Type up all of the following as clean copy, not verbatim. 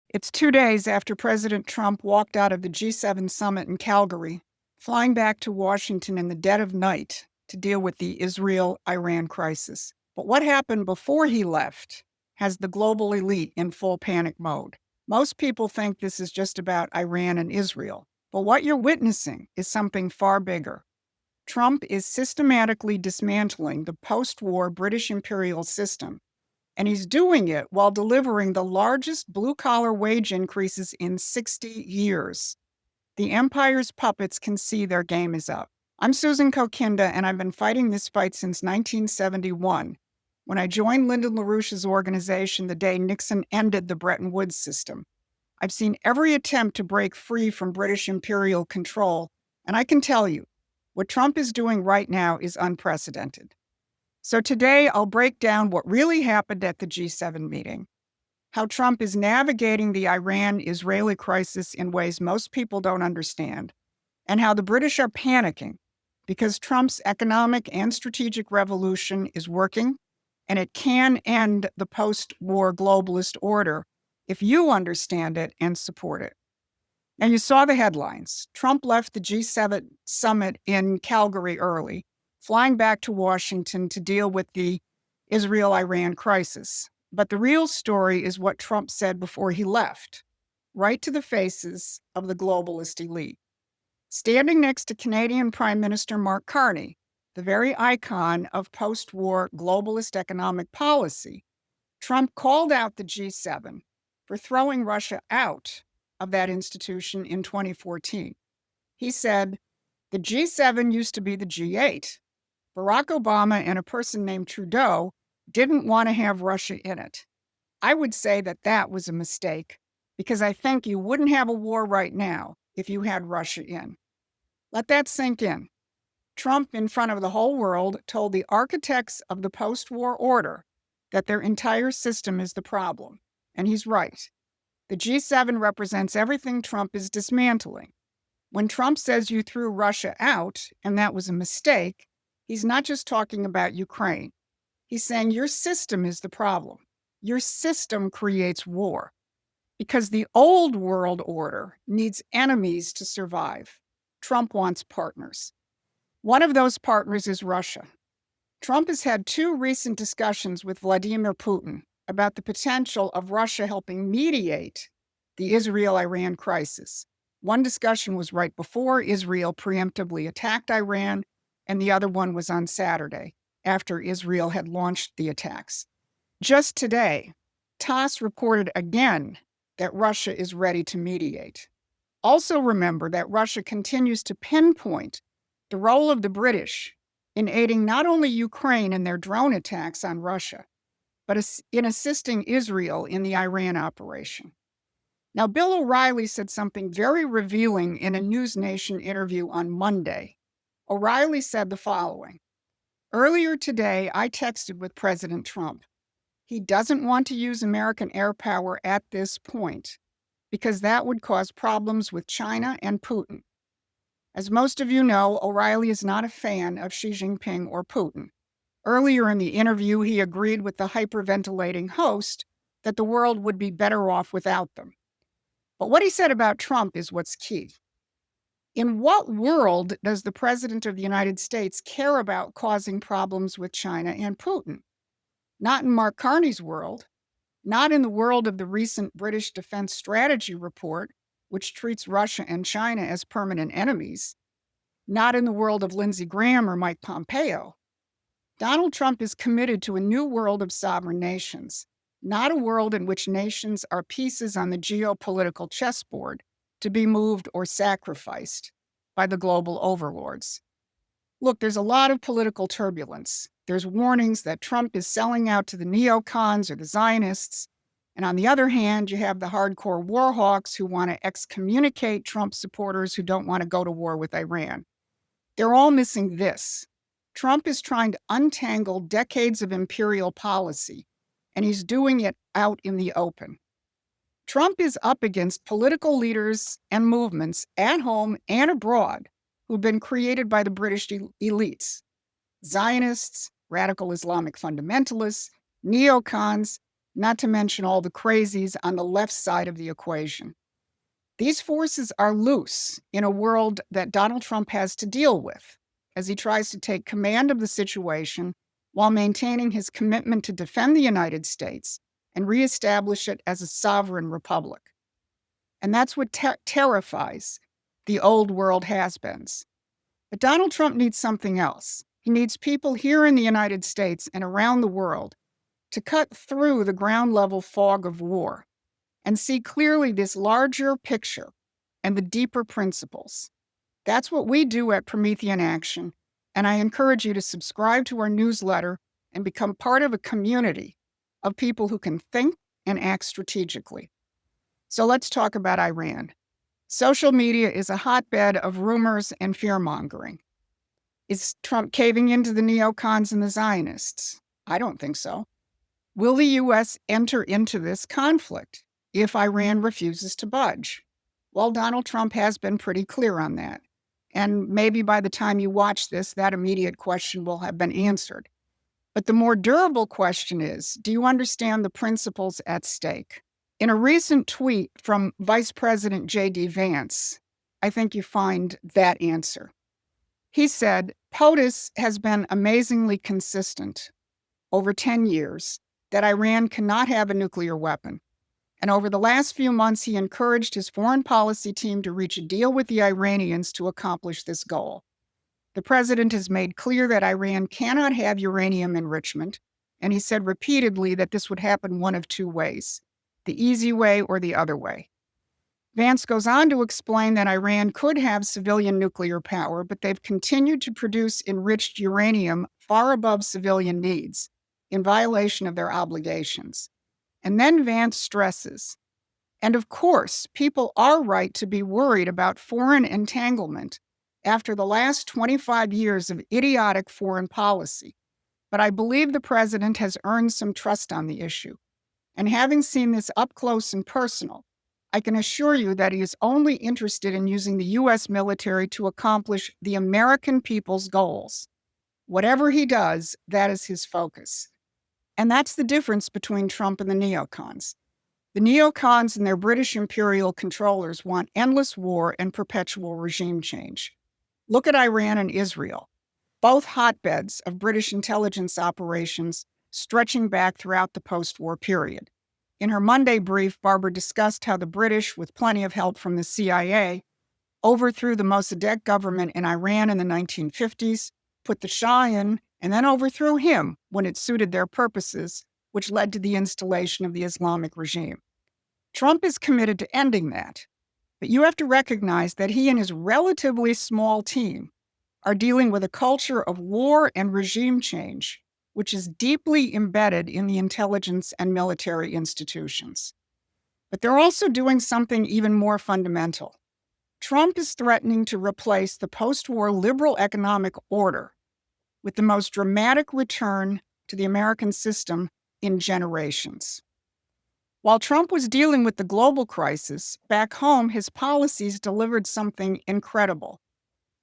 It's 2 days after President Trump walked out of the G7 summit in Calgary, flying back to Washington in the dead of night to deal with the Israel-Iran crisis. But what happened before he left has the global elite in full panic mode. Most people think this is just about Iran and Israel, but what you're witnessing is something far bigger. Trump is systematically dismantling the post-war British imperial system, and he's doing it while delivering the largest blue-collar wage increases in 60 years. The empire's puppets can see their game is up. I'm Susan Kokinda, and I've been fighting this fight since 1971, when I joined Lyndon LaRouche's organization the day Nixon ended the Bretton Woods system. I've seen every attempt to break free from British imperial control, and I can tell you, what Trump is doing right now is unprecedented. So today, I'll break down what really happened at the G7 meeting, how Trump is navigating the Iran-Israeli crisis in ways most people don't understand, and how the British are panicking because Trump's economic and strategic revolution is working, and it can end the post-war globalist order if you understand it and support it. Now, you saw the headlines. Trump left the G7 summit in Calgary early, flying back to Washington to deal with the Israel-Iran crisis. But the real story is what Trump said before he left, right to the faces of the globalist elite. Standing next to Canadian Prime Minister Mark Carney, the very icon of post-war globalist economic policy, Trump called out the G7 for throwing Russia out of that institution in 2014. He said, "The G7 used to be the G8. Barack Obama and a person named Trudeau didn't want to have Russia in it. I would say that that was a mistake, because I think you wouldn't have a war right now if you had Russia in." Let that sink in. Trump, in front of the whole world, told the architects of the post-war order that their entire system is the problem. And he's right. The G7 represents everything Trump is dismantling. When Trump says you threw Russia out, and that was a mistake, he's not just talking about Ukraine. He's saying your system is the problem. Your system creates war. Because the old world order needs enemies to survive. Trump wants partners. One of those partners is Russia. Trump has had 2 recent discussions with Vladimir Putin about the potential of Russia helping mediate the Israel-Iran crisis. One discussion was right before Israel preemptively attacked Iran, and the other one was on Saturday, after Israel had launched the attacks. Just today, TASS reported again that Russia is ready to mediate. Also remember that Russia continues to pinpoint the role of the British in aiding not only Ukraine in their drone attacks on Russia, but in assisting Israel in the Iran operation. Now, Bill O'Reilly said something very revealing in a News Nation interview on Monday. O'Reilly said the following: "Earlier today, I texted with President Trump. He doesn't want to use American air power at this point because that would cause problems with China and Putin." As most of you know, O'Reilly is not a fan of Xi Jinping or Putin. Earlier in the interview, he agreed with the hyperventilating host that the world would be better off without them. But what he said about Trump is what's key. In what world does the President of the United States care about causing problems with China and Putin? Not in Mark Carney's world, not in the world of the recent British Defense Strategy Report, which treats Russia and China as permanent enemies, not in the world of Lindsey Graham or Mike Pompeo. Donald Trump is committed to a new world of sovereign nations, not a world in which nations are pieces on the geopolitical chessboard to be moved or sacrificed by the global overlords. Look, there's a lot of political turbulence. There's warnings that Trump is selling out to the neocons or the Zionists. And on the other hand, you have the hardcore war hawks who want to excommunicate Trump supporters who don't want to go to war with Iran. They're all missing this. Trump is trying to untangle decades of imperial policy, and he's doing it out in the open. Trump is up against political leaders and movements at home and abroad who've been created by the British elites: Zionists, radical Islamic fundamentalists, neocons, not to mention all the crazies on the left side of the equation. These forces are loose in a world that Donald Trump has to deal with as he tries to take command of the situation while maintaining his commitment to defend the United States and reestablish it as a sovereign republic. And that's what terrifies the old world has-beens. But Donald Trump needs something else. He needs people here in the United States and around the world to cut through the ground-level fog of war and see clearly this larger picture and the deeper principles. That's what we do at Promethean Action, and I encourage you to subscribe to our newsletter and become part of a community of people who can think and act strategically. So let's talk about Iran. Social media is a hotbed of rumors and fear-mongering. Is Trump caving into the neocons and the Zionists? I don't think so. Will the U.S. enter into this conflict if Iran refuses to budge? Well, Donald Trump has been pretty clear on that. And maybe by the time you watch this, that immediate question will have been answered. But the more durable question is, do you understand the principles at stake? In a recent tweet from Vice President J.D. Vance, I think you find that answer. He said, POTUS has been amazingly consistent over 10 years that Iran cannot have a nuclear weapon. And over the last few months, he encouraged his foreign policy team to reach a deal with the Iranians to accomplish this goal. The president has made clear that Iran cannot have uranium enrichment, and he said repeatedly that this would happen one of two ways, the easy way or the other way. Vance goes on to explain that Iran could have civilian nuclear power, but they've continued to produce enriched uranium far above civilian needs, in violation of their obligations. And then Vance stresses, and of course, people are right to be worried about foreign entanglement after the last 25 years of idiotic foreign policy. But I believe the president has earned some trust on the issue. And having seen this up close and personal, I can assure you that he is only interested in using the U.S. military to accomplish the American people's goals. Whatever he does, that is his focus. And that's the difference between Trump and the neocons. The neocons and their British imperial controllers want endless war and perpetual regime change. Look at Iran and Israel, both hotbeds of British intelligence operations stretching back throughout the post-war period. In her Monday brief, Barbara discussed how the British, with plenty of help from the CIA, overthrew the Mossadegh government in Iran in the 1950s, put the Shah in, and then overthrew him when it suited their purposes, which led to the installation of the Islamic regime. Trump is committed to ending that, but you have to recognize that he and his relatively small team are dealing with a culture of war and regime change, which is deeply embedded in the intelligence and military institutions. But they're also doing something even more fundamental. Trump is threatening to replace the post-war liberal economic order with the most dramatic return to the American system in generations. While Trump was dealing with the global crisis, back home, his policies delivered something incredible.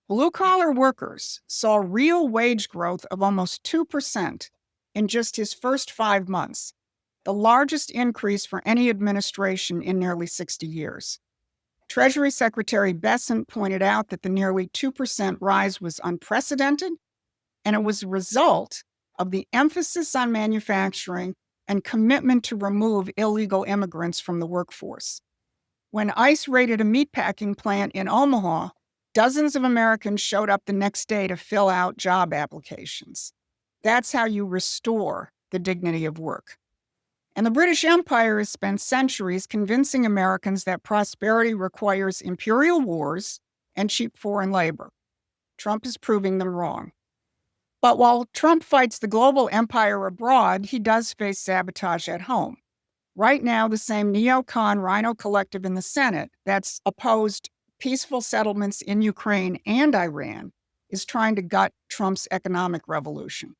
Blue-collar workers saw real wage growth of almost 2% in just his first 5 months, the largest increase for any administration in nearly 60 years. Treasury Secretary Bessent pointed out that the nearly 2% rise was unprecedented, and it was a result of the emphasis on manufacturing and commitment to remove illegal immigrants from the workforce. When ICE raided a meatpacking plant in Omaha, dozens of Americans showed up the next day to fill out job applications. That's how you restore the dignity of work. And the British Empire has spent centuries convincing Americans that prosperity requires imperial wars and cheap foreign labor. Trump is proving them wrong. But while Trump fights the global empire abroad, he does face sabotage at home. Right now, the same neocon Rhino Collective in the Senate that's opposed peaceful settlements in Ukraine and Iran is trying to gut Trump's economic revolution.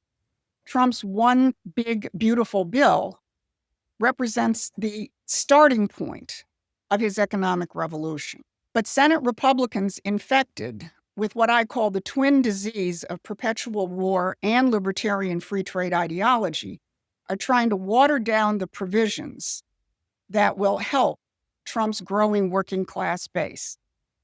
Trump's one big, beautiful bill represents the starting point of his economic revolution. But Senate Republicans infected with what I call the twin disease of perpetual war and libertarian free trade ideology are trying to water down the provisions that will help Trump's growing working class base.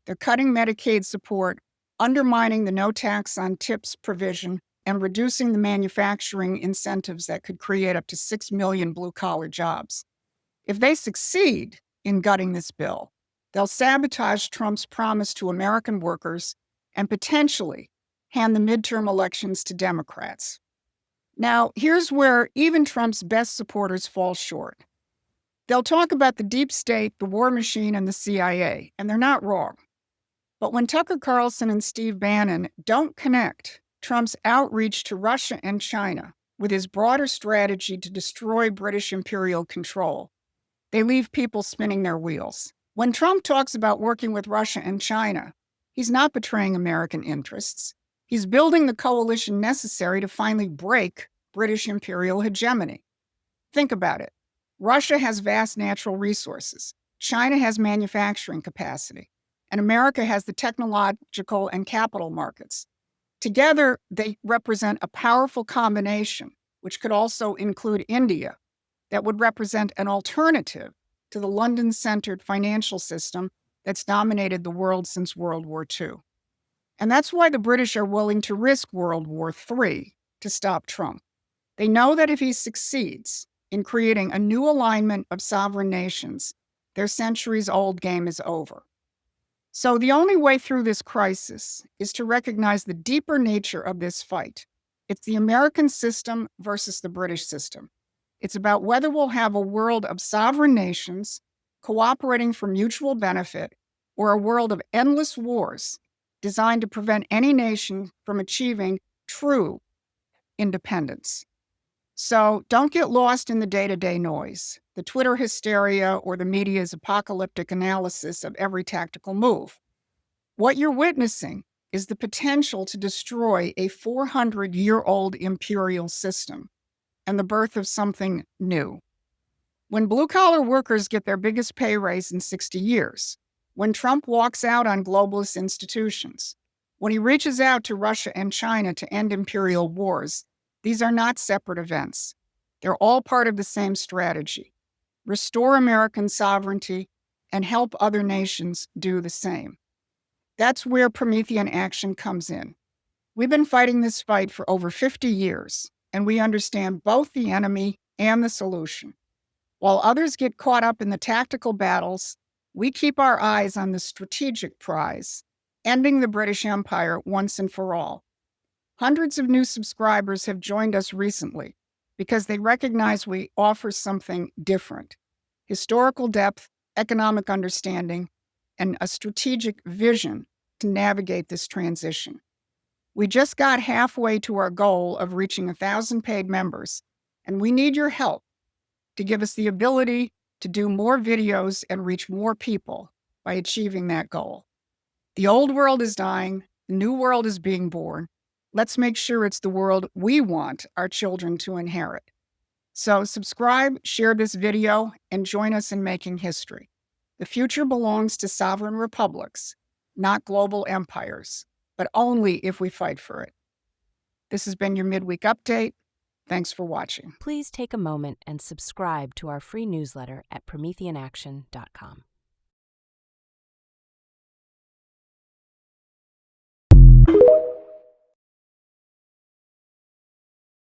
They're cutting Medicaid support, undermining the no tax on tips provision, and reducing the manufacturing incentives that could create up to 6 million blue-collar jobs. If they succeed in gutting this bill, they'll sabotage Trump's promise to American workers and potentially hand the midterm elections to Democrats. Now, here's where even Trump's best supporters fall short. They'll talk about the deep state, the war machine, and the CIA, and they're not wrong. But when Tucker Carlson and Steve Bannon don't connect Trump's outreach to Russia and China with his broader strategy to destroy British imperial control, they leave people spinning their wheels. When Trump talks about working with Russia and China, he's not betraying American interests. He's building the coalition necessary to finally break British imperial hegemony. Think about it. Russia has vast natural resources. China has manufacturing capacity. And America has the technological and capital markets. Together, they represent a powerful combination, which could also include India, that would represent an alternative to the London-centered financial system that's dominated the world since World War II. And that's why the British are willing to risk World War III to stop Trump. They know that if he succeeds in creating a new alignment of sovereign nations, their centuries-old game is over. So the only way through this crisis is to recognize the deeper nature of this fight. It's the American system versus the British system. It's about whether we'll have a world of sovereign nations cooperating for mutual benefit or a world of endless wars designed to prevent any nation from achieving true independence. So don't get lost in the day-to-day noise, the Twitter hysteria, or the media's apocalyptic analysis of every tactical move. What you're witnessing is the potential to destroy a 400-year-old imperial system and the birth of something new. When blue-collar workers get their biggest pay raise in 60 years, when Trump walks out on globalist institutions, when he reaches out to Russia and China to end imperial wars, these are not separate events. They're all part of the same strategy. Restore American sovereignty and help other nations do the same. That's where Promethean action comes in. We've been fighting this fight for over 50 years, and we understand both the enemy and the solution. While others get caught up in the tactical battles, we keep our eyes on the strategic prize, ending the British Empire once and for all. Hundreds of new subscribers have joined us recently because they recognize we offer something different: historical depth, economic understanding, and a strategic vision to navigate this transition. We just got halfway to our goal of reaching 1,000 paid members, and we need your help to give us the ability to do more videos and reach more people by achieving that goal. The old world is dying, the new world is being born. Let's make sure it's the world we want our children to inherit. So subscribe, share this video, and join us in making history. The future belongs to sovereign republics, not global empires, but only if we fight for it. This has been your midweek update. Thanks for watching. Please take a moment and subscribe to our free newsletter at prometheanaction.com.